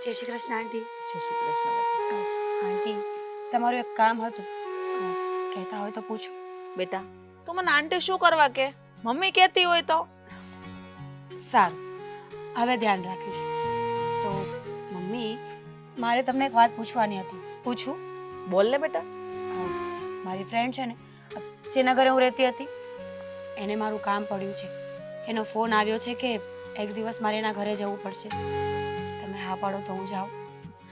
જય શ્રી કૃષ્ણ આંટી. જય શ્રી કૃષ્ણ. આંટી, તમારું એક કામ હતું, કહેતા હોય તો પૂછું? બેટા, તું મને આંટી શું કરવા કે? મમ્મી કહેતી હોય તો? સારું, હવે ધ્યાન રાખીશ. તો મમ્મી, મારે તમને એક વાત પૂછવાની હતી. પૂછું? બોલ ને બેટા. મારી ફ્રેન્ડ છે ને, જેના ઘરે હું રહેતી હતી, એને મારું કામ પડ્યું છે. એનો ફોન આવ્યો છે કે એક દિવસ મારે એના ઘરે જવું પડશે. તમે હા પાડો તો હું જાઉં?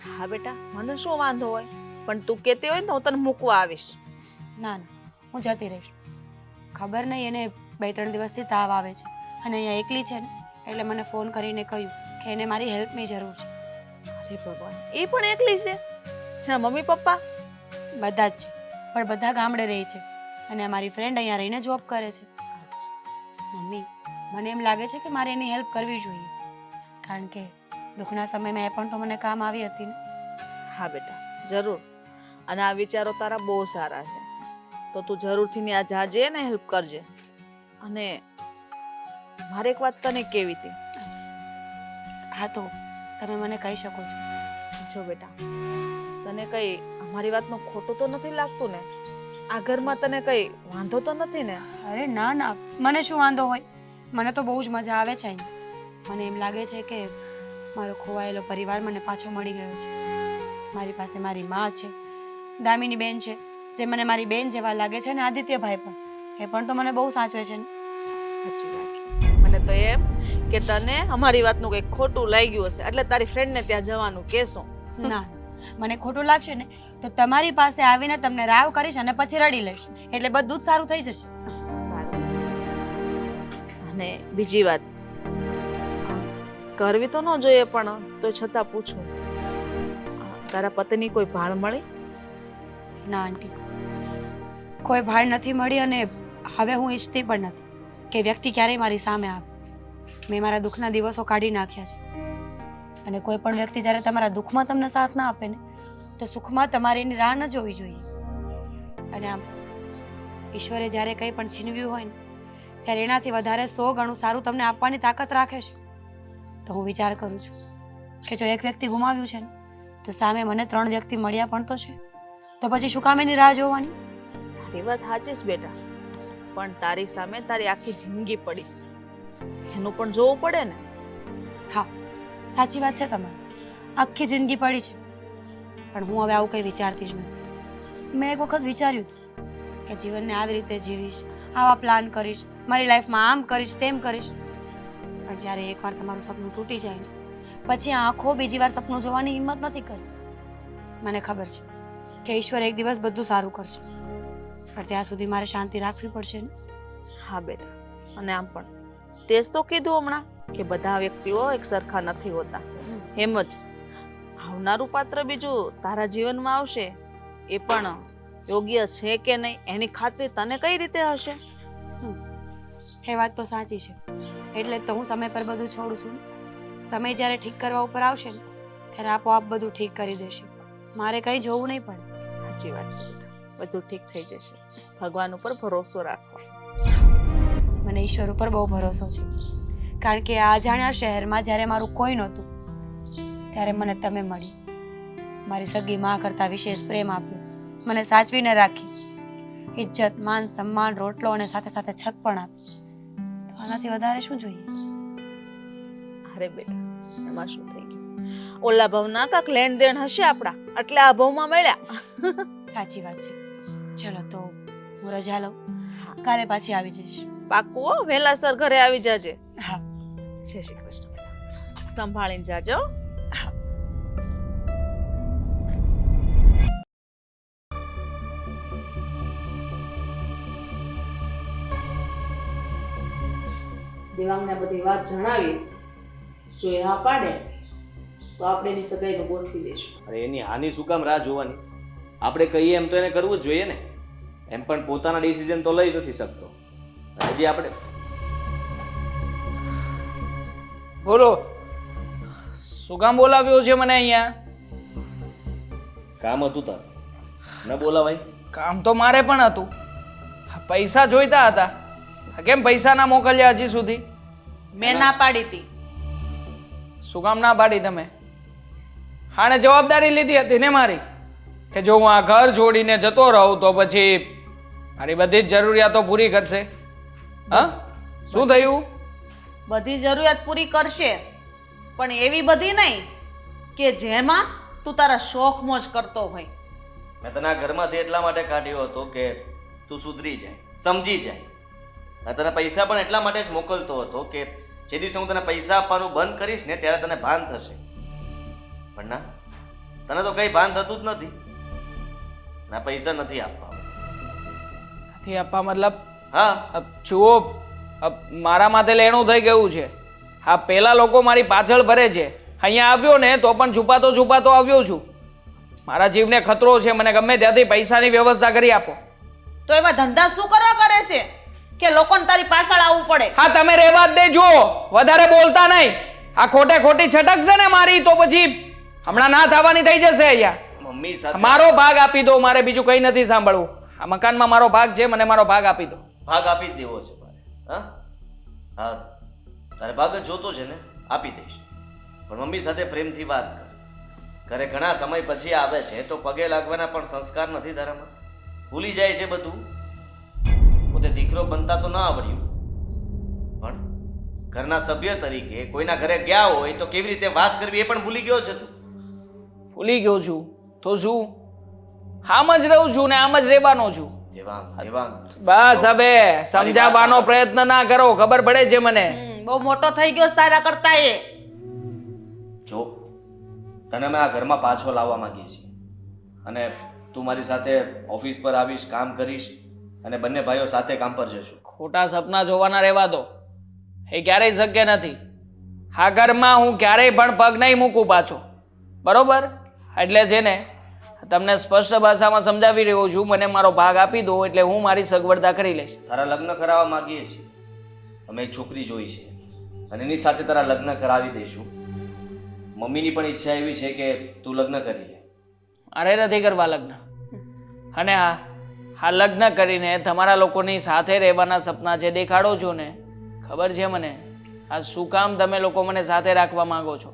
હા બેટા, મને શું વાંધો હોય, પણ તું કહેતી હોય ને તો હું તને મૂકવા આવીશ. ના ના, હું જતી રહીશ. ખબર નહીં, એને 2-3 દિવસથી તાવ આવે છે અને અહીંયા એકલી છે ને, એટલે મને ફોન કરીને કહ્યું કે એને મારી હેલ્પની જરૂર છે. અરે ભગવાન, એ પણ એકલી છે? એના મમ્મી પપ્પા? બધા જ છે, પણ બધા ગામડે રહે છે અને મારી ફ્રેન્ડ અહીંયા રહીને જોબ કરે છે. મમ્મી, મને એમ લાગે છે કે મારે એની હેલ્પ કરવી જોઈએ, કારણ કે દુઃખના સમયમાં એ પણ તો મને કામ આવી હતી ને. હા બેટા, જરૂર. અને આ વિચારો તારા બહુ સારા છે, તો તું જરૂરથી ત્યાં જાજે ને હેલ્પ કરજે. અને મારે એક વાત તને કેવી હતી. હા, તો તમે મને કહી શકો છો. જો બેટા, તને કઈ અમારી વાતનું ખોટું તો નથી લાગતું ને? આ ઘરમાં તને કઈ વાંધો તો નથી ને? અરે ના ના, મને શું વાંધો હોય? મને તો બહુ જ મજા આવે છે અહીં. મને એમ લાગે છે કે મારો ખોવાયેલો પરિવાર મને પાછો મળી ગયો છે. મારી પાસે મારી માં છે, દામિની બેન છે, જે મને મારી બેન જેવા લાગે છે, ને આદિત્યભાઈ પણ, એ પણ તો મને બહુ સાચવે છે ને. સાચી વાત છે. મને તો એમ કે તને અમારી વાતનું કંઈક ખોટું લાગ્યું હશે, એટલે તારી ફ્રેન્ડને ત્યાં જવાનું કહેશો. ના ના, મને ખોટું લાગશે ને તો તમારી પાસે આવીને તમને રાવ કરીશ અને પછી રડી લઈશ, એટલે બધું જ સારું થઈ જશે. સારું. અને બીજી વાત કરવી તો ન જોઈએ, પણ તો છતાં પૂછું, તારા પતિની કોઈ ભાળ મળી? ના આંટી, કોઈ ભાળ નથી મળી અને હવે હું ઈચ્છતી પણ નથી કે વ્યક્તિ ક્યારેય મારી સામે આવે. મેં મારા દુઃખના દિવસો કાઢી નાખ્યા છે અને કોઈ પણ વ્યક્તિ જ્યારે તમારા દુઃખમાં તમને સાથ ના આપે ને, તો સુખમાં તમારે એની રાહ ન જોવી જોઈએ. અને આમ ઈશ્વરે જ્યારે કંઈ પણ છીનવ્યું હોય ને, ત્યારે એનાથી વધારે 100 ગણું સારું તમને આપવાની તાકાત રાખે છે. તો હું વિચાર કરું છું કે જો એક વ્યક્તિ ગુમાવ્યું છે ને, તો સામે મને 3 વ્યક્તિ મળ્યા પણ તો છે, તો પછી શું કામ એની રાહ જોવાની? તારી વાત સાચી છે બેટા, પણ તારી સામે તારી આખી જિંદગી પડીશ, એનું પણ જોવું પડે ને. હા, સાચી વાત છે તમારી, આખી જિંદગી પડી છે, પણ હું હવે આવું કંઈ વિચારતી જ નથી. મેં એક વખત વિચાર્યું કે જીવનને આવી રીતે જીવીશ, આવા પ્લાન કરીશ, મારી લાઈફમાં આમ કરીશ, તેમ કરીશ, પણ જ્યારે એકવાર તમારું સપનું તૂટી જાય ને, પછી આ આંખો બીજી વાર સપનું જોવાની હિંમત નથી કરતી. મને ખબર છે કે ઈશ્વર એક દિવસ બધું સારું કરશે, પણ ત્યાં સુધી મારે શાંતિ રાખવી પડશે ને. હા બેટા, અને આમ પણ તે જ તો કીધું હમણાં કે બધા વ્યક્તિઓ એક સરખા નથી હોતા. એમ જ આવનારું પાત્ર બીજું તારા જીવનમાં આવશે, એ પણ યોગ્ય છે કે નહીં એની ખાતરી તને કઈ રીતે હશે? એ વાત તો સાચી છે, એટલે જ તો હું સમય પર બધું છોડું છું. સમય જ્યારે ઠીક કરવા ઉપર આવશે ને, ત્યારે આપોઆપ બધું ઠીક કરી દેશે. મારે કંઈ જોવું નહીં પડે. સાચી વાત છે બેટા, બધું ઠીક થઈ જશે. ભગવાન ઉપર ભરોસો રાખો. મને ઈશ્વર ઉપર બહુ ભરોસો છે, કારણ કે આ અજાણ્યા શહેરમાં જ્યારે મારું કોઈ નહોતું, ત્યારે મને તમે મળી. મારી સગી માં કરતાં વિશેષ પ્રેમ આપ્યો, મને સાચવીને રાખી, ઇજ્જત, માન, સન્માન, રોટલો અને સાથે સાથે છત પણ આપી. તો આનાથી વધારે શું જોઈએ? અરે બેટા, એમાં શું થઈ ગયું? ઓલા ભાવના કાંક લેણ દેણ હશે આપણા, એટલે આ ભાવમાં મળ્યા. સાચી વાત છે. ચલો તો હું રજા લઉં, હા, કાલે પાછી આવી જઈશ. પાક્કું હો, વહેલાસર ઘરે આવી જાજે. હા. જય શ્રી કૃષ્ણ બેટા, સંભાળીને જાજો. હા. દેવાંગને બધી વાત જણાવી, જો એ હા પાડે તો આપણે એની સગાઈનું ગોઠવી દઈશું. અરે એની હાની શું કામ રાહ જોવાની? આપણે કહીએ એમ તો એને કરવું જ જોઈએ ને. એમ પણ પોતાના ડિસિઝન તો લઈ નથી શકતો. હજી આપણે બોલો, શું કામ બોલાવ્યો છે મને અહીંયા? કામ હતું તાર, ન બોલાવાય? કામ તો મારે પણ હતું, પૈસા જોઈતા હતા. કેમ પૈસા ના મોકલ્યા હજી સુધી? મેં ના પાડી હતી. શું કામ ના પાડી તમે? આણે જવાબદારી લીધી હતી ને મારી કે જો હું આ ઘર છોડીને જતો રહું તો પછી મારી બધી જ જરૂરિયાતો પૂરી કરશે. હા, શું થયું? બધી જરૂરિયાત પૂરી કરશે, પણ એવી બધી નહીં કે જેમાં તું તારા શોખ મોજ કરતો હોય. મેં તને આ ઘરમાંથી એટલા માટે કાઢ્યો હતો કે તું સુધરી જાય, સમજી જાય. અને તને પૈસા પણ એટલા માટે જ મોકલતો હતો કે જે દિવસે હું તને પૈસા આપવાનું બંધ કરીશ ને ત્યારે તને ભાન થશે. પણ ના, તને તો કઈ ભાન થતું જ નથી. ના, પૈસા નથી આપવા. નથી આપવા મતલબ? હા, જુઓ, મારા માથે લેણું થઈ ગયું છે. હા, પેલા લોકો મારી પાછળ ભરે છે, અહીંયા આવ્યો ને તો પણ છુપાતો છુપાતો આવ્યો છું. મારા જીવને ખતરો છે, મને ગમે ત્યાંથી પૈસાની વ્યવસ્થા કરી આપો. તો એવા ધંધા શું કરવા કરે છે કે લોકોને તારી પાછળ આવવું પડે? હા, તમે રહેવા જ દેજો, વધારે બોલતા નહીં. આ ખોટે ખોટી છટકશે ને મારી તો પછી હમણાં ના થવાની થઈ જશે. અહીંયા મમ્મી સાથે મારો ભાગ આપી દો, મારે બીજું કંઈ નથી સાંભળવું. આ મકાનમાં મારો ભાગ છે, મને મારો ભાગ આપી દો. ભાગ આપી જ દેવો છે મારે. હા હા, તારે ભાગ જ જોતો છે ને, આપી દઈશ. પણ મમ્મી સાથે પ્રેમથી વાત કર. ઘરે ઘણા સમય પછી આવે છે તો પગે લાગવાના પણ સંસ્કાર નથી તારામાં. ભૂલી જાય છે બધું. પોતે દીકરો બનતા તો ન આવડ્યું, પણ ઘરના સભ્ય તરીકે કોઈના ઘરે ગયા હોય તો કેવી રીતે વાત કરવી એ પણ ભૂલી ગયો છે તું. ભૂલી ગયો છું તો શું? આમ જ રહું છું ને આમ જ રહેવાનો છું. દેવાંગ, દેવાંગ, બસ હવે સમજાવવાનો પ્રયત્ન ના કરો, ખબર પડે છે મને. બહુ મોટો થઈ ગયો છે તારા કરતા એ. જો તને અમે આ ઘરમાં પાછો લાવવા માંગીએ છીએ અને તું મારી સાથે ઓફિસ પર આવીશ, કામ કરીશ અને બંને ભાઈઓ સાથે કામ પર જશું. ખોટા સપના જોવાના રહેવા દો, એ ક્યારેય શક્ય નથી. આ ઘરમાં હું ક્યારેય પણ પગ નહીં મૂકું પાછો, બરોબર? એટલે છે ને તમને સ્પષ્ટ ભાષામાં સમજાવી રહ્યો છું, મને મારો ભાગ આપી દો એટલે હું મારી સગવડતા કરી લઈશ. તારા લગ્ન કરાવવા માંગીએ છીએ. અમે એક છોકરી જોઈ છે અને એની સાથે તારા લગ્ન કરાવી દઈશું. મમ્મીની પણ ઈચ્છા એવી છે કે તું લગ્ન કરી લે. અરે નથી કરવા લગ્ન. અને હા, લગ્ન કરીને તમારા લોકોની સાથે રહેવાના સપના જે દેખાડો છો ને, ખબર છે મને આ શું કામ તમે લોકો મને સાથે રાખવા માંગો છો.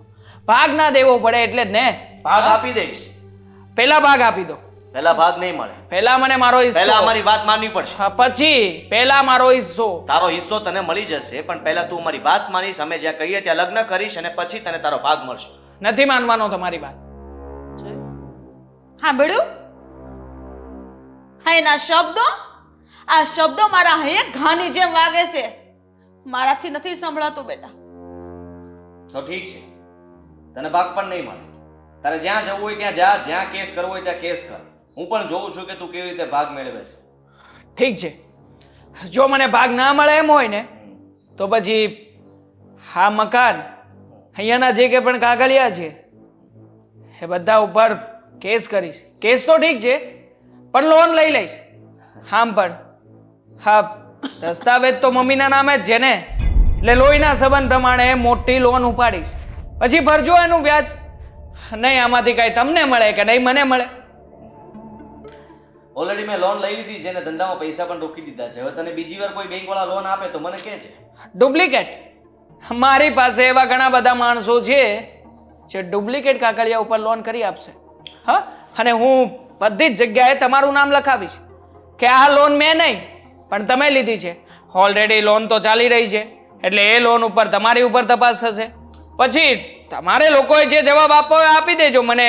ભાગ ના દેવો પડે એટલે જ ને. ભાગ આપી દઈશ. પહેલા ભાગ આપી દો. પહેલા ભાગ નહીં મળે. પહેલા મને મારો હિસ્સો. પહેલા અમારી વાત માનવી પડશે. હા, પછી પહેલા મારો હિસ્સો. તારો હિસ્સો તને મળી જશે, પણ પહેલા તું અમારી વાત માનીશ. અમે જ્યાં કહીએ ત્યાં લગ્ન કરીશ અને પછી તને તારો ભાગ મળશે. નથી માનવાનો તમારી વાત. હા બેડું, હા એના શબ્દો, આ શબ્દો મારા હૈયે ઘાની જેમ વાગે છે. મારાથી નથી સંભળાતું બેટા. તો ઠીક છે, તને ભાગ પણ નહીં મળે. તારે જ્યાં જવું હોય ત્યાં જા, જ્યાં કેસ કરવો હોય ત્યાં કેસ કર. હું પણ જોઉં છું કે તું કેવી રીતે ભાગ મેળવે છે. ઠીક છે, જો મને ભાગ ના મળે એમ હોય ને તો પછી હા મકાન, અહીંયાના જે કે પણ કાગળિયા છે એ બધા ઉપર કેસ કરીશ. કેસ તો ઠીક છે, પણ લોન લઈ લઈશ. આમ પણ હા, દસ્તાવેજ તો મમ્મીના નામે જ છે ને, એટલે લોહીના સંબંધ પ્રમાણે મોટી લોન ઉપાડીશ. પછી ભરજો એનું વ્યાજ. નહીં આમાંથી કાંઈ તમને મળે કે નહીં મને મળે. ઓલરેડી મેં લોન લઈ લીધી છે અને ધંધામાં પૈસા પણ રોકી દીધા છે. હવે તને બીજી વાર કોઈ બેંક વાળા લોન આપે તો મને કહે છે. ડુપ્લિકેટ? મારી પાસે એવા ઘણા બધા માણસો છે જે ડુપ્લિકેટ કાગળિયા ઉપર લોન કરી આપશે. હા, અને હું બધી જ જગ્યાએ તમારું નામ લખાવીશ કે આ લોન મેં નહીં પણ તમે લીધી છે. ઓલરેડી લોન તો ચાલી રહી છે એટલે એ લોન ઉપર તમારી ઉપર તપાસ થશે. પછી તમારે લોકોએ જે જવાબ આપવો હોય આપી દેજો, મને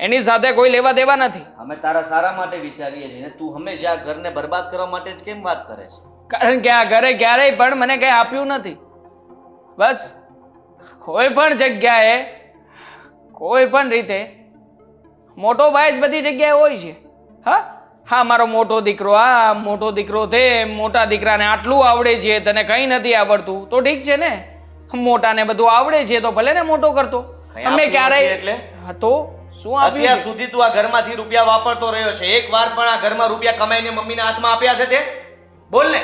એની સાથે કોઈ લેવા દેવા નથી. અમે તારા સારા માટે વિચારીએ છીએ ને તું હંમેશા આ ઘરને બરબાદ કરવા માટે જ કેમ વાત કરે છે? કારણ કે આ ઘરે ક્યારેય પણ મને કંઈ આપ્યું નથી. બસ કોઈ પણ જગ્યાએ કોઈ પણ રીતે મોટો ભાઈ જ બધી જગ્યાએ હોય છે. હા હા, મારો મોટો દીકરો આ, મોટો દીકરો તે, મોટા દીકરાને આટલું આવડે છે, તને કંઈ નથી આવડતું તો ઠીક છે ને, મોટાને બધું આવડે છે તો ભલે ને મોટો કરતો. અમે ક્યારેય એટલે તો શું આપ્યું અત્યાર છે? સુધી તું આ ઘરમાંથી રૂપિયા વાપરતો રહ્યો છે. એક વાર પણ આ ઘરમાં રૂપિયા કમાઈને મમ્મીના હાથમાં આપ્યા છે તે? બોલ ને.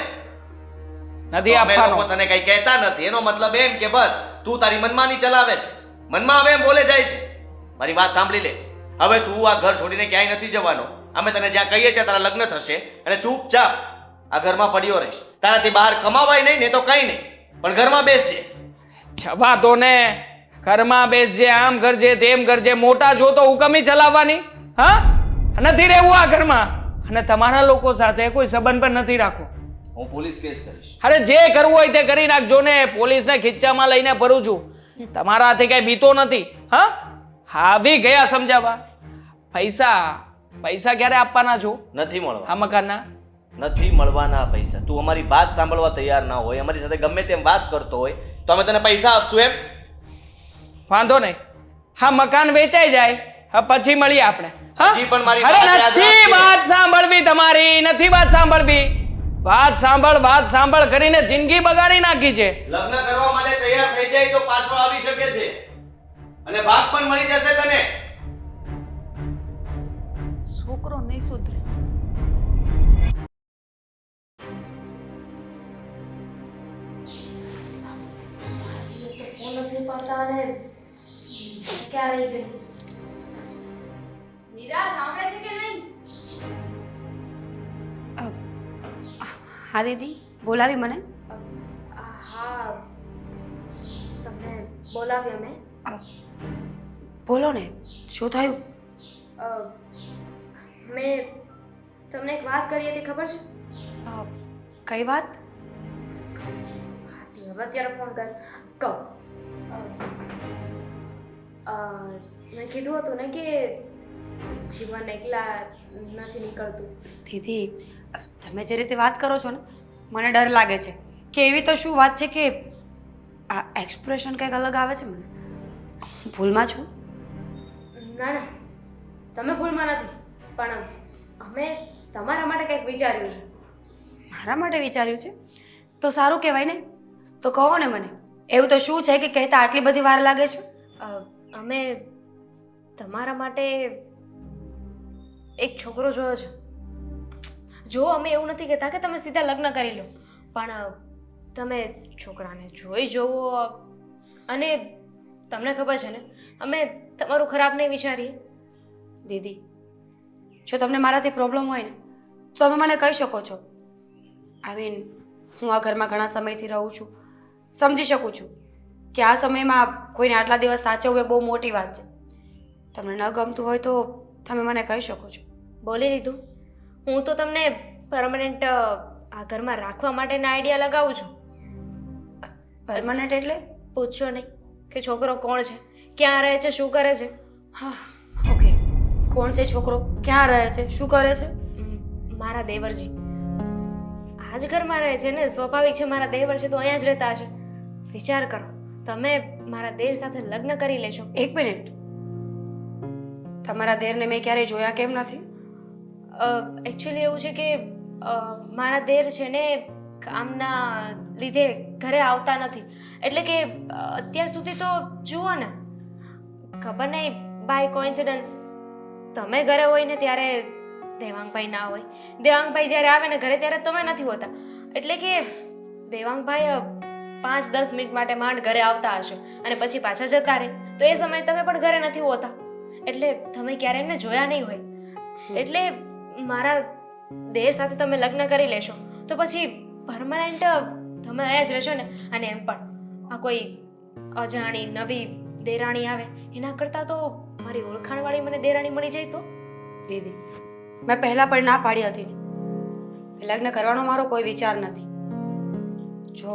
નથી અમે લોકો આપવાનો. તને કઈ કહેતા નથી, એનો મતલબ એમ કે બસ તું તારી મનમાની ચલાવે છે, મનમાં હવે એમ બોલે જાય છે. મારી વાત સાંભળી લે. હવે તું આ ઘર છોડીને ક્યાંય નથી જવાનો. અમે તને જ્યાં કહીએ ત્યાં તારા લગ્ન થશે અને ચૂપચાપ આ ઘરમાં પડ્યો રહીશ. તારાથી બહાર કમાવાય નહીં ને તો કઈ નહીં, પણ ઘરમાં બેસજે. જવા દો ને, ઘરમાં બેસજે, આમ કરજે, તેમ કરજે, મોટા જો તો હુકમી ચલાવવાની? હા, નથી રહેવું આ ઘરમાં. અને તમારા લોકો સાથે કોઈ સંબંધ પણ નથી રાખવો. હું પોલીસ કેસ કરીશ. અરે જે કરવું હોય તે કરી નાખજો ને. પોલીસને ખીચ્ચામાં લઈને ફરું છું. તમારાથી કઈ બીતો નથી. હા, આવી ગયા સમજાવવા. પૈસા ક્યારે આપવાના છો નથી મળવા. આ મકાનના? નથી મળવાના પૈસા. તું અમારી વાત સાંભળવા તૈયાર ના હોય, અમારી સાથે ગમે તેમ વાત કરતો હોય તો અમે તને પૈસા આપશું એમ? વાંધો નહીં. હા, મકાન વેચાઈ જાય, હા પછી મળીએ આપણે. હા? હજી પણ મારી અરે વાત યાદ નથી રાખજે. વાત સાંભળવી તમારી, નથી વાત સાંભળવી. વાત સાંભળ કરીને જિંદગી બગાડી નાખી છે. લગ્ન કરવા માટે તૈયાર થઈ જાય તો પાછો આવી શકે છે અને ભાગ પણ મળી જશે તને. છોકરો નહીં સુધરે. હા દીદી, બોલાવી મને? હા, તમને બોલાવ્યા મેં. બોલો ને, શું થયું? અ, મેં તમને એક વાત કરી હતી, ખબર છે? કઈ વાત? હવે અત્યારે ફોન કર કહું. મેં કીધું હતું ને કે જીવન એકલા નથી નીકળતું. દીદી, તમે જે રીતે વાત કરો છો ને, મને ડર લાગે છે કે એવી તો શું વાત છે કે આ એક્સપ્રેશન કંઈક અલગ આવે છે. મને ભૂલમાં છું? ના ના, તમે ભૂલમાં નથી, પણ અમે તમારા માટે કંઈક વિચાર્યું છે. મારા માટે વિચાર્યું છે તો સારું કહેવાય ને. તો કહો ને મને, એવું તો શું છે કે કહેતા આટલી બધી વાર લાગે છે? અમે તમારા માટે એક છોકરો જોયો છે. જો અમે એવું નથી કહેતા કે તમે સીધા લગ્ન કરી લો, પણ તમે છોકરાને જોઈ જોવો. અને તમને ખબર છે ને, અમે તમારું ખરાબ નહીં વિચારીએ. દીદી, જો તમને મારાથી પ્રોબ્લેમ હોય ને તો તમે મને કહી શકો છો. હું આ ઘરમાં ઘણા સમયથી રહું છું, સમજી શકું છું કે આ સમયમાં કોઈને આટલા દિવસ સાચવવું એ બહુ મોટી વાત છે. તમને ન ગમતું હોય તો તમે મને કહી શકો છો. બોલી લીધું. હું તો તમને પરમનન્ટ આ ઘરમાં રાખવા માટેના આઈડિયા લગાવું છું. પરમનન્ટ એટલે? પૂછશો નહીં કે છોકરો કોણ છે, ક્યાં રહે છે, શું કરે છે. હા, ઓકે. કોણ છે છોકરો, ક્યાં રહે છે, શું કરે છે? મારા દેવરજી આ જ ઘરમાં રહે છે ને. સ્વાભાવિક છે, મારા દેવર છે તો અહીંયા જ રહેતા હશે. વિચાર કરો, તમે મારા દેર સાથે લગ્ન કરી લેશો. એક મિનિટ, તમારા દેરને મેં ક્યારેય જોયા કેમ નથી? એકચ્યુઅલી એવું છે કે મારા દેર છે ને કામના લીધે ઘરે આવતા નથી. એટલે કે અત્યાર સુધી તો જુઓ ને, ખબર નહીં બાય કોઇન્સિડન્સ તમે ઘરે હોય ને ત્યારે દેવાંગભાઈ ના હોય, દેવાંગભાઈ જ્યારે આવે ને ઘરે ત્યારે તમે નથી હોતા. એટલે કે દેવાંગભાઈ 5-10 મિનિટ માટે માંડ ઘરે આવતા હશે અને પછી પાછા જતા રહે. તો એ સમયે તમે પણ ઘરે નથી હોતા, એટલે તમે ક્યારે એમને જોયા નહીં હોય. એટલે મારા દેર સાથે તમે લગ્ન કરી લેશો તો પછી પરમનન્ટ તમે અહીંયા જ રહેશો ને. અને એમ પણ આ કોઈ અજાણી નવી દેરાણી આવે એના કરતાં તો મારી ઓળખાણવાળી મને દેરાણી મળી જાય તો. દીદી, મેં પહેલાં પણ ના પાડી હતી ને કે લગ્ન કરવાનો મારો કોઈ વિચાર નથી. જો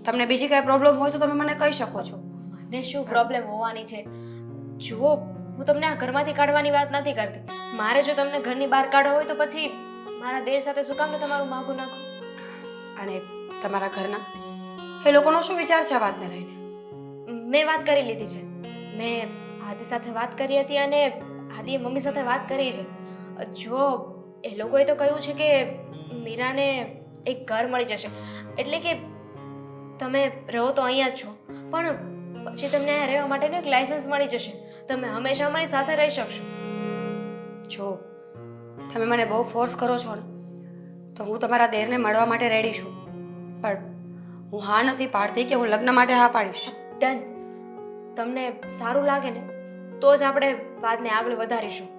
તમને બીજી કાંઈ પ્રોબ્લેમ હોય તો તમે મને કહી શકો છો. મને શું પ્રોબ્લેમ હોવાની છે? જુઓ, હું તમને આ ઘરમાંથી કાઢવાની વાત નથી કરતી. મારે જો તમને ઘરની બહાર કાઢવા હોય તો પછી મારા દેર સાથે શું કામ ને તમારું માગું નાખો. અને તમારા ઘરના એ લોકોનો શું વિચાર છે આ વાતને લઈને? મેં વાત કરી લીધી છે. મેં આદિ સાથે વાત કરી હતી અને આદિએ મમ્મી સાથે વાત કરી છે. જો એ લોકોએ તો કહ્યું છે કે મીરાને એક ઘર મળી જશે. એટલે કે તમે રહો તો અહીંયા જ છો, પણ પછી તમને અહીંયા રહેવા માટેનું એક લાયસન્સ મળી જશે. તમે હંમેશા અમારી સાથે રહી શકશો. જો તમે મને બહુ ફોર્સ કરો છો ને તો હું તમારા દેરને મળવા માટે રેડી છું, પણ હું હા નથી પાડતી કે હું લગ્ન માટે હા પાડીશ. ડન. તમને સારું લાગે ને તો જ આપણે વાતને આગળ વધારીશું.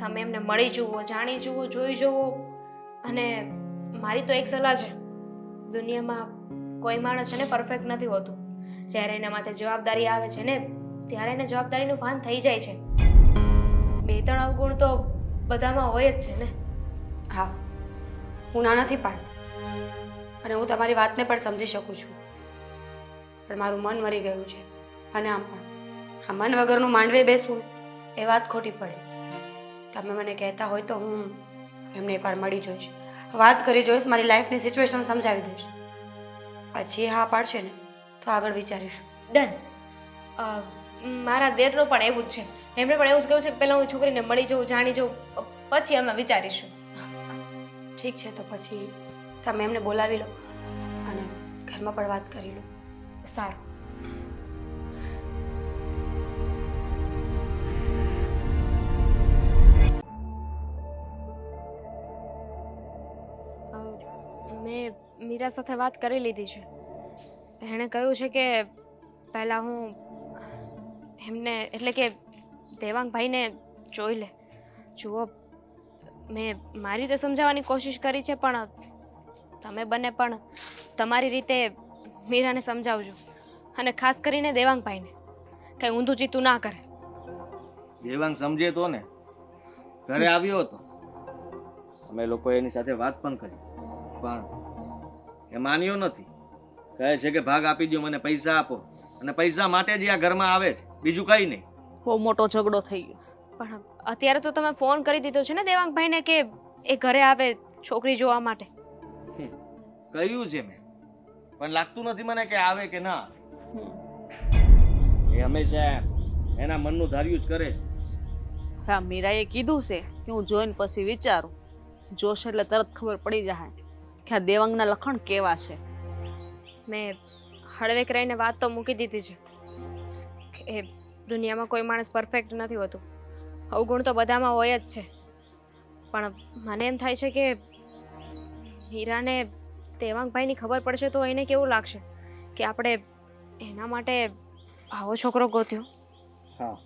તમે એમને મળી જુઓ, જાણી જુઓ, જોઈ જુઓ. અને મારી તો એક સલાહ છે, દુનિયામાં કોઈ માણસ છે ને પરફેક્ટ નથી હોતું. જ્યારે એના માથે જવાબદારી આવે છે ને ત્યારે એને જવાબદારીનું ભાન થઈ જાય છે. 2-3 અવગુણ તો બધામાં હોય જ છે ને. હા, હું ના નથી પાડતી અને હું તમારી વાતને પણ સમજી શકું છું, પણ મારું મન મરી ગયું છે. અને આમ પણ આ મન વગરનું માંડવે બેસવું એ વાત ખોટી પડે. તમે મને કહેતા હોય તો હું એમને એકવાર મળી જોઈશ, વાત કરી જોઈશ, મારી લાઈફની સિચ્યુએશન સમજાવી દઈશ. પછી હા પાડશે ને તો આગળ વિચારીશું. ડન. મારા દેરનું પણ એવું જ છે. એમણે પણ એવું જ કહ્યું છે કે પહેલાં હું છોકરીને મળી જાઉં, જાણી જાઉં, પછી અમે વિચારીશું. ઠીક છે, તો પછી તમે એમને બોલાવી લો અને ઘરમાં પણ વાત કરી લો. સારું. મેં મીરા સાથે વાત કરી લીધી છે. એણે કહ્યું છે કે પહેલાં હું એમને એટલે કે દેવાંગભાઈને જોઈ લે. જુઓ, મેં મારી રીતે સમજાવવાની કોશિશ કરી છે, પણ તમે બંને પણ તમારી રીતે મીરાને સમજાવજો, અને ખાસ કરીને દેવાંગભાઈને કંઈ ઊંધું ચીતું ના કરે. દેવાંગ સમજે તો ને. ઘરે આવ્યો હતો, અમે લોકો એની સાથે વાત પણ કરી, પણ એ માન્યો નથી. કહે છે કે ભાગ આપી દો, મને પૈસા આપો, અને પૈસા માટે જ આ ઘરમાં આવે છે, બીજું કંઈ નહીં. બહુ મોટો ઝઘડો થઈ ગયો. પણ અત્યારે તો તમે ફોન કરી દીધો છે ને દેવાંગભાઈને કે એ ઘરે આવે છોકરી જોવા માટે. કહ્યું છે મેં, પણ લાગતું નથી મને કે આવે કે ના. એ હંમેશા એના મનનું ધાર્યું જ કરે છે. હા, મીરાએ કીધું છે કે હું જોઈને પછી વિચારું. જોશ એટલે તરત ખબર પડી જાય કે આ દેવાંગના લખણ કેવા છે. મેં હળવેક રહીને વાત તો મૂકી દીધી છે કે દુનિયામાં કોઈ માણસ પરફેક્ટ નથી હોતું. અવગુણ તો બધામાં હોય જ છે. પણ મને એમ થાય છે કે મીરાને દેવાંગભાઈની ખબર પડશે તો એને કેવું લાગશે કે આપણે એના માટે આવો છોકરો ગોત્યો. હા,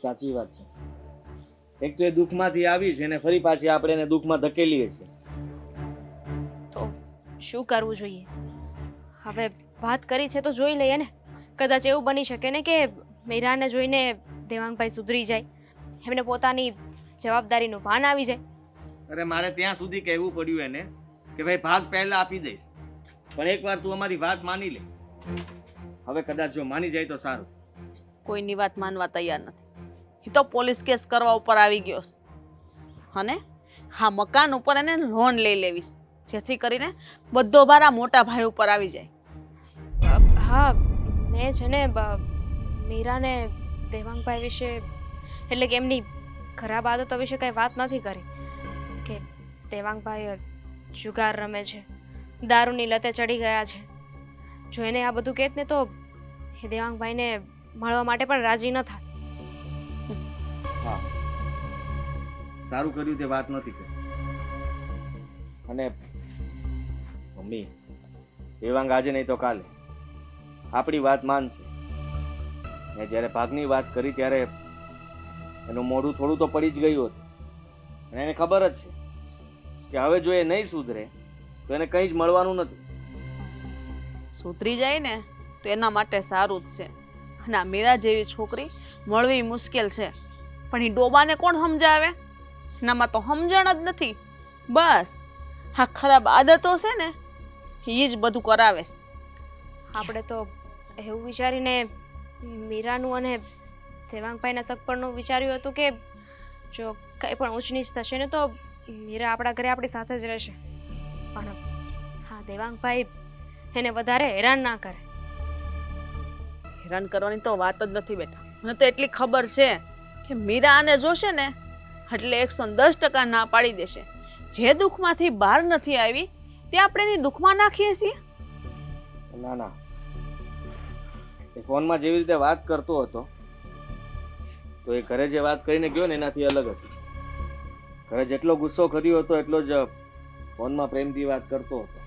સાચી વાત છે. એક તો એ દુઃખમાંથી આવી છે ને ફરી પાછી આપણે એને દુઃખમાં ધકેલીએ છીએ. તો શું કરવું જોઈએ? હવે વાત કરી છે તો જોઈ લઈએ ને. કદાચ એવું બની શકે ને કે મીરાને જોઈને દેવાંગભાઈ સુધરી જાય, એમને પોતાની જવાબદારીનું ભાન આવી જાય. અરે મારે ત્યાં સુધી કહેવું પડ્યું એને કે ભાઈ ભાગ પહેલા આપી દઈશ, પણ એકવાર તું અમારી વાત માની લે. હવે કદાચ જો માની જાય તો સારું. કોઈની વાત માનવા તૈયાર નથી. એ તો પોલીસ કેસ કરવા ઉપર આવી ગયો છે. અને હા, મકાન ઉપર એને લોન લઈ લેવીશ, જેથી કરીને બધો ભાર આ મોટા ભાઈ ઉપર આવી જાય. હા, મેં છે ને મીરાને દેવાંગભાઈ વિશે એટલે કે એમની ખરાબ આદતો વિશે કંઈ વાત નથી કરી કે દેવાંગભાઈ જુગાર રમે છે, દારૂની લતે ચડી ગયા છે. જો એને આ બધું કહેત ને તો એ દેવાંગભાઈને મળવા માટે પણ રાજી ન થાય. હા, સારું કર્યું તે વાત નથી કરી. અને મમ્મી, દેવાંગ આજે નહીં તો કાલે આપણી વાત માનશે. મેં જ્યારે ભાગની વાત કરી ત્યારે એનું મોઢું થોડું તો પડી જ ગયું હતું, અને એને ખબર જ છે કે હવે જો એ નહીં સુધરે તો એને કંઈ જ મળવાનું નથી. સુધરી જાય ને તો એના માટે સારું જ છે. અને આ મીરા જેવી છોકરી મળવી મુશ્કેલ છે, પણ એ ડોબાને કોણ સમજાવે? એનામાં તો સમજણ જ નથી. બસ આ ખરાબ આદતો છે ને એ જ બધું કરાવે છે. આપણે તો એવું વિચારીને મીરાનું અને દેવાંગભાઈના સગપણનું વિચાર્યું હતું કે જો કંઈ પણ ઊંચ નીચ થશે ને તો મીરા આપણા ઘરે આપણી સાથે જ રહેશે. પણ હા, દેવાંગભાઈ એને વધારે હેરાન ના કરે. હેરાન કરવાની તો વાત જ નથી બેટા. મને તો એટલી ખબર છે કે મીરા આને જોશે ને એટલે 110% ના પાડી દેશે. જે દુઃખમાંથી બહાર નથી આવી તે આપણે એની દુઃખમાં નાખીએ છીએ. ના ના, એ ફોનમાં જેવી રીતે વાત કરતો હતો તો એ ઘરે જે વાત કરીને ગયો ને એનાથી અલગ હતી. ઘરે જેટલો ગુસ્સો કર્યો હતો એટલો જ ફોનમાં પ્રેમથી વાત કરતો હતો.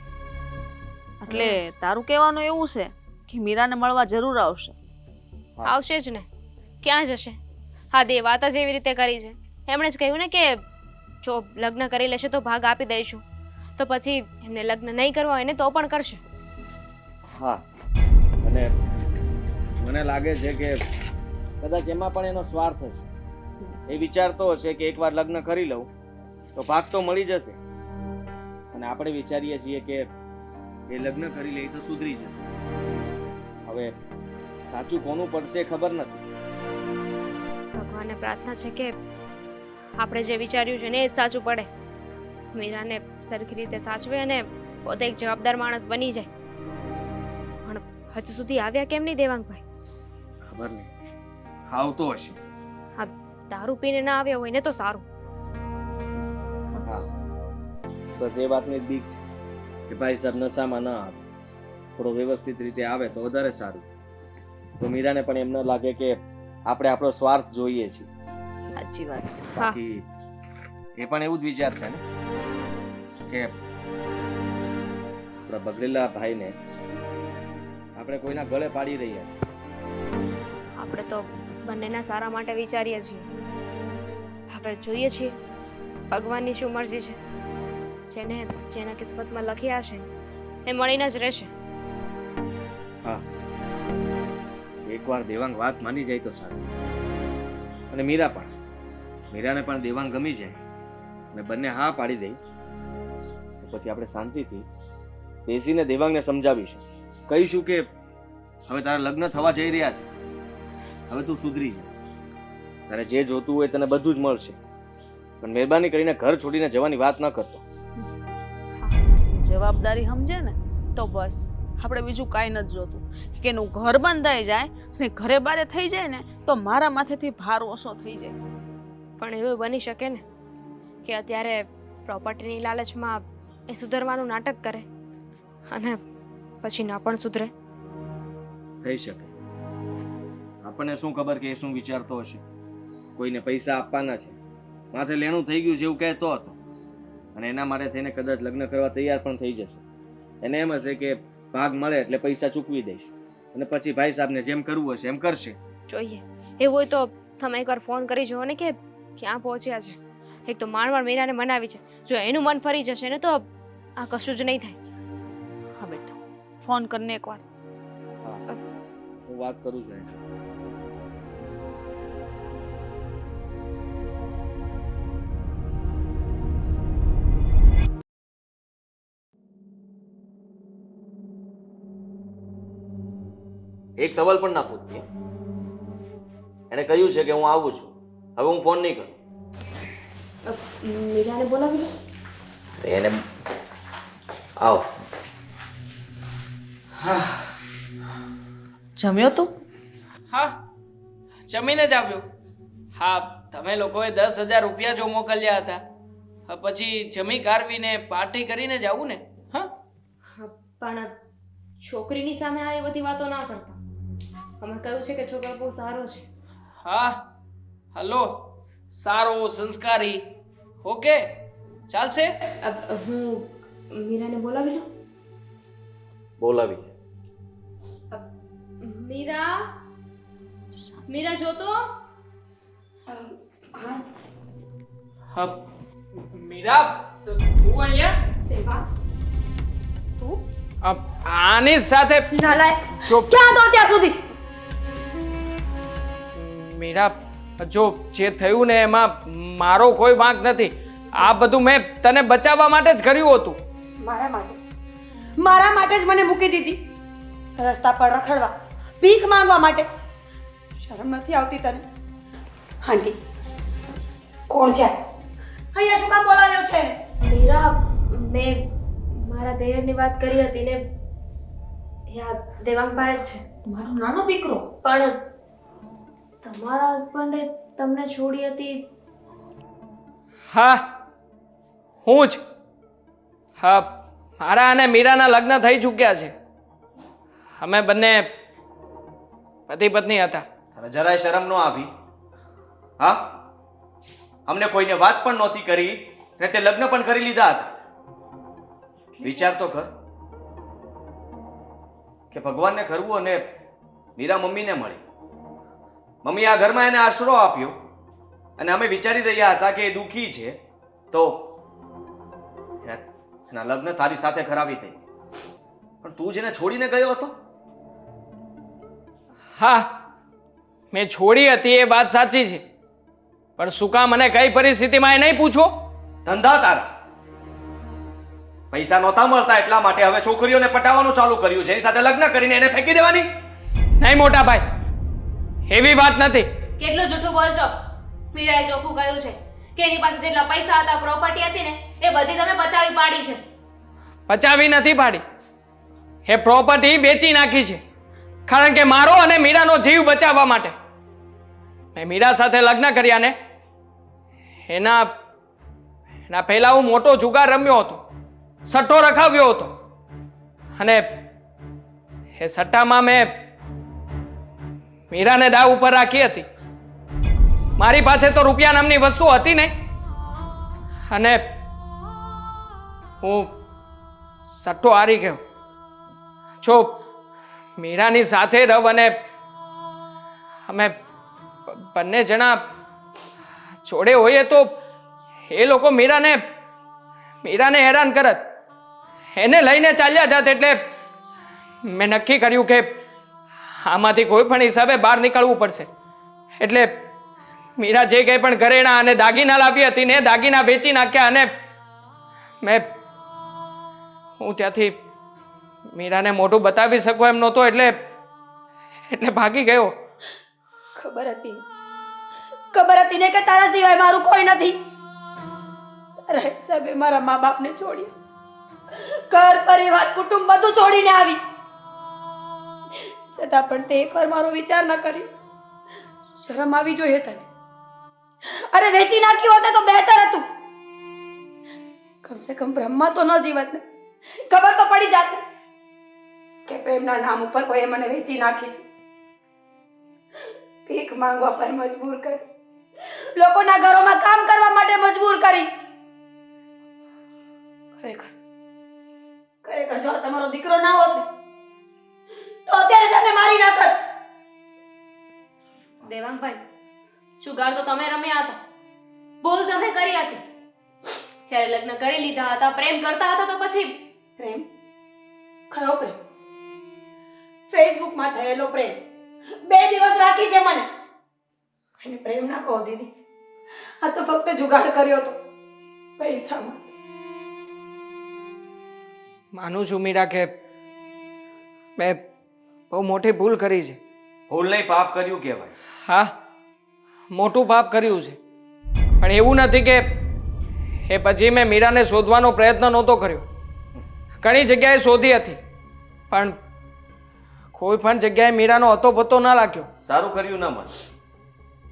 એટલે તારું કહેવાનું એવું છે કે મીરાને મળવા જરૂર આવશે? આવશે જ ને, ક્યાં જશે? હા, દે વાત જ એવી રીતે કરી છે. એમણે જ કહ્યું ને કે જો લગ્ન કરી લેશે તો ભાગ આપી દઈશું. તો પછી એમને લગ્ન નહીં કરવા હોય ને તો પણ કરશે. હા, અને મને લાગે છે કે કદાચ એમાં પણ એનો સ્વાર્થ હશે. એ વિચારતો હશે કે એકવાર લગ્ન કરી લઉં તો ભાગ તો મળી જશે, અને આપણે વિચારીએ છીએ કે એ લગ્ન કરી લે તો સુધરી જશે. હવે સાચું કોનું પડશે એ ખબર નથી. ભગવાનને પ્રાર્થના છે કે આપણે જે વિચાર્યું છે ને એ જ સાચું પડે. મીરાને સરખી રીતે સાચવે અને પોતે એક જવાબદાર માણસ બની જાય. પણ હજુ સુધી આવ્યા કેમ નહીં દેવાંગભાઈ? ખબર નહીં, આવતો હશે. હા, દારૂ પીને ના આવ્યા હોય ને તો સારું. હા, બસ એ વાતની જ બીક છે કે ભાઈ સાહેબ નશામાં ન આવે, થોડો વ્યવસ્થિત રીતે આવે તો વધારે સારું. તો મીરાને પણ એમ ન લાગે કે આપણે આપણો સ્વાર્થ જોઈએ છીએ. સાચી વાત છે. હા. બાકી એ પણ એવું જ વિચારશે ને કે આપણા બગડેલા ભાઈને આપણે કોઈના ગળે પાડી રહ્યા છીએ. આપણે તો બંનેના સારા માટે વિચારીએ છીએ. હવે જોઈએ છીએ ભગવાનની શું મરજી છે. જેના કિસ્મતમાં લખ્યા છે એ મળીને જ રહેશે. હા, એકવાર દેવાંગ વાત માની જાય તો સારું. અને મીરાને પણ દેવાંગ ગમી જાય અને બંને હા પાડી દે તો પછી આપણે શાંતિથી બેસીને દેવાંગને સમજાવીશું. કહીશું કે હવે તારા લગ્ન થવા જઈ રહ્યા છે, હવે તું સુધરી જા, તારે જે જોતું હોય તને બધું જ મળશે, પણ મહેરબાની કરીને ઘર છોડીને જવાની વાત ન કરતો. જવાબદારી સમજે ને તો બસ આપણે બીજું કાંઈ નથી જોતું. કે એનું ઘર બંધાઈ જાય અને ઘરે બારે થઈ જાય ને તો મારા માથેથી ભાર ઓછો થઈ જાય. પણ એવું બની શકે ને કે અત્યારે પ્રોપર્ટીની લાલચમાં એ સુધરવાનું નાટક કરે અને પછી ના પણ સુધરે. થઈ શકે. આપણને શું ખબર કે એ શું વિચારતો હશે. કોઈને પૈસા આપવાના છે, માથે લેણું થઈ ગયું છે એવું કહેતો હતો, અને એના માટે થઈને કદાચ લગ્ન કરવા તૈયાર પણ થઈ જશે. એને એમ હશે કે ભાગ મળે એટલે પૈસા ચૂકવી દઈશ, અને પછી ભાઈ સાહેબને જેમ કરવું હશે એમ કરશે. જોઈએ એવું હોય તો તમે એકવાર ફોન કરી જુઓ ને કે ક્યાં પહોંચ્યા છે. એક તો માંડ મીરાને મનાવી છે, જો એનું મન ફરી જશે ને તો આ કશું જ નહીં થાય. હા બેટા, ફોન કરીને એકવાર. હા, હું વાત કરું છું એને. એક સવાલ પણ ના પૂછતી. એને કહ્યું છે કે હું આવું છું, હવે હું ફોન નહીં કરું. મીરાને બોલાવી તો એને આવ. જમ્યો તું? હા, જમીને જ આવ્યો. હા, તમે લોકોએ 10,000 રૂપિયા જો મોકલ્યા હતા, હા, પછી જમી કારવીને પાર્ટી કરીને જ આવું ને. હા, પણ છોકરીની સામે આ બધી વાતો ના કરતા. અમે કહ્યું છે કે છોકરો બહુ સારો છે. હા, હલો, સારો સંસ્કારી. ઓકે, ચાલશે. હું મીરાને બોલાવી લઉં. બોલાવી. મીરા જોતો. હા, મીરા, તું અહીંયા? તું આની સાથે નાલાયક, ચૂપ. ક્યાં હતો ત્યાં સુધી? મીરા, જો જે થયું ને એમાં મારો કોઈ વાંક નથી. આ બધું મેં તને બચાવવા માટે જ કર્યું હતું. મારા માટે જ મને મૂકી દીધી રસ્તા પર રખડવા, ભીખ માંગવા માટે. શરમ નથી આવતી તને? આંટી, કોણ છે અહીંયા? શું કામ બોલાવ્યો છે? મીરા, મેં મારા દેયરની વાત કરી હતી ને, યાદ દેવાંગભાઈ જ છે. મારો નાનો દીકરો. પણ તમારા હસબન્ડે તમને છોડી હતી. હા, હું જ. હા, મારા અને મીરાના લગ્ન થઈ ચૂક્યા છે. અમે બંને પતિ પત્ની હતા. તને જરાય શરમ ન આવી? હા, અમને કોઈને વાત પણ નહોતી કરી ને તે લગ્ન પણ કરી લીધા હતા. વિચાર તો કર કે ભગવાનને કરવું અને મીરા મમ્મીને મળી. મમ્મી આ ઘરમાં એને આશરો આપ્યો અને અમે વિચારી રહ્યા હતા કે એ દુઃખી છે તો એના લગ્ન તારી સાથે કરાવી દે. પણ તું જેને છોડીને ગયો હતો. હા, મેં છોડી હતી એ વાત સાચી છે, પણ શું કામ મને કઈ પરિસ્થિતિમાં એ નહીં પૂછો? ધંધા તારા પૈસા નહોતા મળતા એટલા માટે હવે છોકરીઓને પટાવવાનું ચાલુ કર્યું છે, એની સાથે લગ્ન કરીને એને ફેંકી દેવાની. નહીં મોટા ભાઈ, એવી વાત નથી. કેટલું જૂઠું બોલશો? મીરાએ ચોખ્ખું કહ્યું છે કે એની પાસે જેટલા પૈસા હતા, પ્રોપર્ટી હતી ને, એ બધી તમે બચાવી પાડી છે. પચાવી નથી પાડી, એ પ્રોપર્ટી વેચી નાખી છે, કારણ કે મારો અને મીરાનો જીવ બચાવવા માટે. મેં મીરા સાથે લગ્ન કર્યા ને એના પહેલા હું મોટો જુગાર રમ્યો હતો, સટ્ટો રખાવ્યો હતો, અને એ સટ્ટામાં મેં મીરાને દાવ ઉપર રાખી હતી. મારી પાસે તો રૂપિયા નામની વસ્તુ હતી નહીં, અને હું સટ્ટો હારી ગયો. જો મીરાની સાથે રવ અને અમે બંને જણા જોડે હોઈએ તો એ લોકો મીરાને હેરાન કરત, એને લઈને ચાલ્યા જાત. એટલે મેં નક્કી કર્યું કે આમાંથી કોઈ પણ હિસાબે બહાર નીકળવું પડશે. એટલે મીરા જે કંઈ પણ ઘરેણા અને દાગીના લાવી હતી ને દાગીના વેચી નાખ્યા, અને હું ત્યાંથી મીરાને મોઢું બતાવી શકું એમ નહોતો, એટલે ભાગી ગયો. ખબર હતી ને કે તારા સિવાય મારું કોઈ નથી. તારા હિસાબે મારા મા બાપને છોડી, ઘર પરિવાર કુટુંબ બધું છોડીને આવી, છતાં પણ તે એકવાર મારો વિચાર ન કર્યો. શરમ આવી જોઈએ તને. અરે વેચી નાખ્યું હોત તો બહેતર હતું. કમસે કમ બ્રહ્મા તો ન જીવત ને, ખબર તો પડી જાત કે પ્રેમના નામ ઉપર કોઈએ મને વેચી નાખી છે. ભીખ માંગવા પર મજબૂર કરી, લોકોના ઘરોમાં કામ કરવા માટે મજબૂર કરી. ખરેખર જો તમારો દીકરો ના હોત તો અત્યારે જ મારી નાખત. દેવાંગભાઈ, જુગાર તો તમે રમ્યા હતા, ભૂલ તમે કરી હતી. જ્યારે લગ્ન કરી લીધા હતા, પ્રેમ કરતા હતા, તો પછી પ્રેમ? કયો પ્રેમ? ફેસબુકમાં થયેલો પ્રેમ 2 દિવસ રાખી છે મને. એને પ્રેમ ના કહો દીદી, આ તો ફક્ત જુગાડ કર્યો હતો પૈસામાં. માનું છું મીરા કે મેં બહુ મોટી ભૂલ કરી છે. ભૂલ નહીં, પાપ કર્યું કહેવાય. હા, મોટું પાપ કર્યું છે, પણ એવું નથી કે એ પછી મેં મીરાને શોધવાનો પ્રયત્ન નહોતો કર્યો. ઘણી જગ્યાએ શોધી હતી, પણ કોઈ પણ જગ્યાએ મીરાનો હતો પતો ના લાગ્યો. સારું કર્યું ન મળે.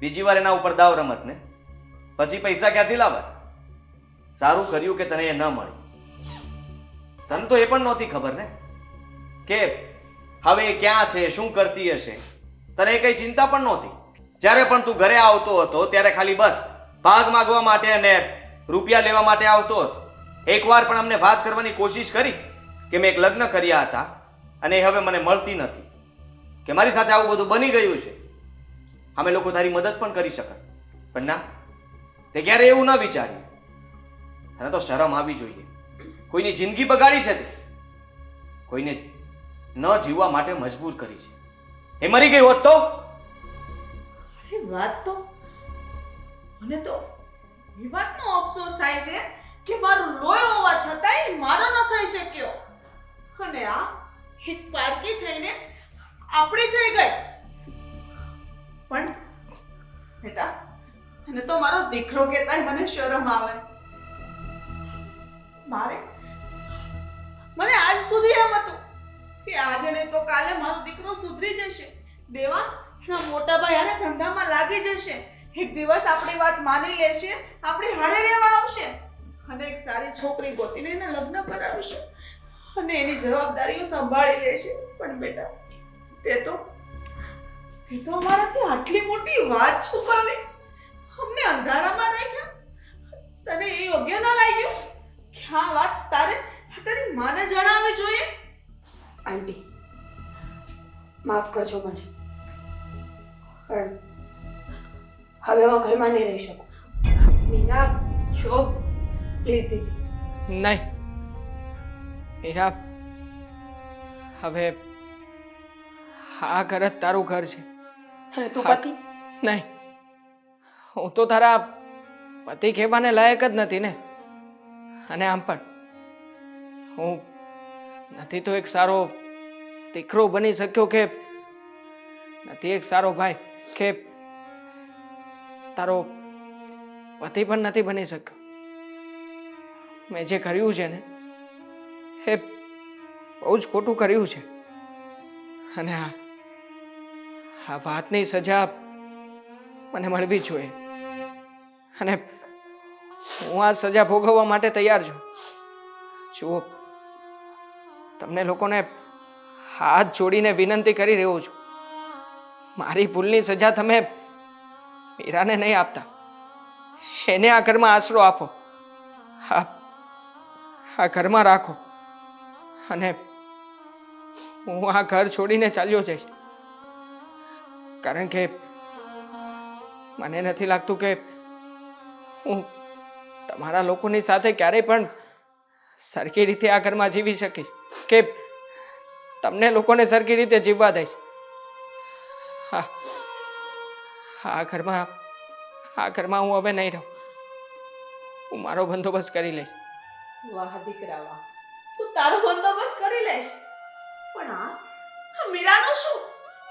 બીજી વાર એના ઉપર દાવ રમત ને પછી પૈસા ક્યાંથી લાવત? સારું કર્યું કે તને એ ન મળી. તને તો એ પણ નહોતી ખબર ને કે હવે એ ક્યાં છે, શું કરતી હશે. તને એ કઈ ચિંતા પણ નહોતી. જ્યારે પણ તું ઘરે આવતો હતો ત્યારે ખાલી બસ ભાગ માગવા માટે અને રૂપિયા લેવા માટે આવતો હતો. એકવાર પણ અમને વાત કરવાની કોશિશ કરી કે મેં એક લગ્ન કર્યા હતા અને એ હવે મને મળતી નથી, કે મારી સાથે આવું બધું બની ગયું છે, અમે લોકો તારી મદદ પણ કરી શકત. પણ ના, તે ક્યારે એવું ન વિચાર્યું. તને તો શરમ આવી જોઈએ. કોઈની જિંદગી બગાડી છે તે, કોઈને ન જીવવા માટે મજબૂર કરી છે. એ મરી ગઈ હોત તો? વાત તો મને તો એ વાતનો અફસોસ થાય છે કે મારું લોહી હોવા છતાંય મારો ન થઈ શક્યો, અને આ એક પારકી થઈને આપણી થઈ ગઈ. પણ બેટા, અને તો મારો દીકરો કહેતાય મને શરમ આવે. મને આજ સુધી એમ હતું કે આજે નહીં તો કાલે મારો દીકરો સુધરી જશે. દેવા એના મોટા ભાઈ હારે ધંધામાં લાગી જશે, એક દિવસ આપણી વાત માની લેશે, આપણી હારે રહેવા આવશે, અને એક સારી છોકરી ગોતીને એના લગ્ન કરાવશે અને એની જવાબદારીઓ સંભાળી લેશે. પણ બેટા, તે તો અમારાથી આટલી મોટી વાત છુપાવી, અમને અંધારામાં રાખ્યા. તને એ યોગ્ય ન લાગ્યું કે આ વાત તારી માને જણાવવી જોઈએ? આંટી, માફ કરજો મને, પણ હવે હું ઘરમાં નહીં રહી શકું. મીરા, જો પ્લીઝ દીદી. નહીં મીરા, હવે આ ઘર જ તારું ઘર છે. અને તું હા. પતિ? નહીં, હું તો તારા પતિ કહેવાને લાયક જ નથી ને. અને આમ પણ હું નથી તો એક સારો દીકરો બની શક્યો, કે નથી એક સારો ભાઈ, કે તારો પતિ પણ નથી બની શક્યો. મેં જે કર્યું છે ને એ બહુ જ ખોટું કર્યું છે. અને આ વાતની સજા મને મળવી જ જોઈએ. અને હું આ સજા ભોગવવા માટે તૈયાર છું. જુઓ, તમને લોકોને હાથ જોડીને વિનંતી કરી રહ્યો છું, મારી ભૂલની સજા તમે મીરાને નહીં આપતા. એને આ ઘરમાં આશરો આપો, આ ઘરમાં રાખો. અને હું આ ઘર છોડીને ચાલ્યો જઈશ, કારણ કે મને નથી લાગતું કે હું તમારા લોકોની સાથે ક્યારેય પણ સરખી રીતે આ ઘરમાં જીવી શકીશ, કે તમને લોકોને સરખી રીતે જીવવા દઈશ. આ ઘરમાં હું હવે નહીં રહું. હું મારો બંદોબસ્ત કરી લઈશ. વાહ દીકરા વાહ, તું તારો બંદોબસ્ત કરી લેશ, પણ આ મીરાનું શું?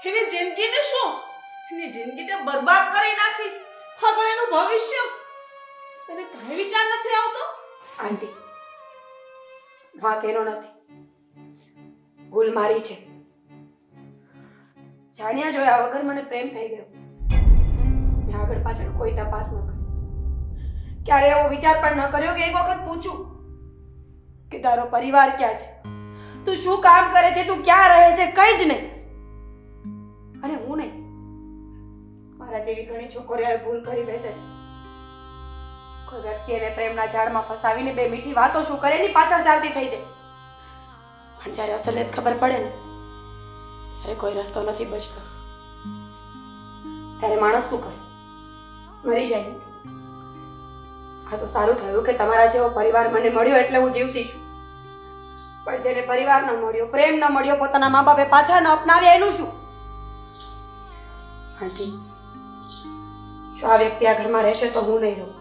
એની જિંદગીને શું? એની જિંદગી તે બરબાદ કરી નાખી. હવે એનું ભવિષ્ય તને કાંઈ વિચાર નથી આવતો? આંટી, વાંક એનો નથી, ભૂલ મારી છે. જાણ્યા જોયા વગર મને પ્રેમ થઈ ગયો. મેં આગળ પાછળ કોઈ તપાસ ન કરી, ક્યારે એવો વિચાર પણ ન કર્યો કે એક વખત પૂછું કે તારો પરિવાર ક્યાં છે, તું શું કામ કરે છે, તું ક્યાં રહે છે, કઈ જ નહીં. અને હું નહીં, મારા જેવી ઘણી છોકરીઓ ભૂલ કરી બેસે છે. કોઈ વ્યક્તિ એને પ્રેમના ઝાડમાં ફસાવીને બે મીઠી વાતો શું કરે એની પાછળ ચાલતી થઈ જાય. પણ જ્યારે અસલિયત ખબર પડે ને ત્યારે કોઈ રસ્તો નથી બચતો. ત્યારે માણસ શું કરે? મરી જાય. આ તો સારું થયું કે તમારા જેવો પરિવાર મને મળ્યો એટલે હું જીવતી છું. પણ જેને પરિવાર ન મળ્યો, પ્રેમ ન મળ્યો, પોતાના મા બાપે પાછા ન અપનાવ્યા, એનું શું? આંટી, જો આ વ્યક્તિ આ ઘરમાં રહેશે તો હું નહીં રહું.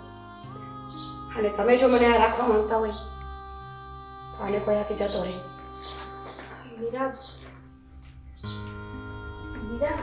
અને તમે જો મને આ રાખવા માંગતા હોય તો આને કોઈ આપી જતો રહે. મીરા, મીરા.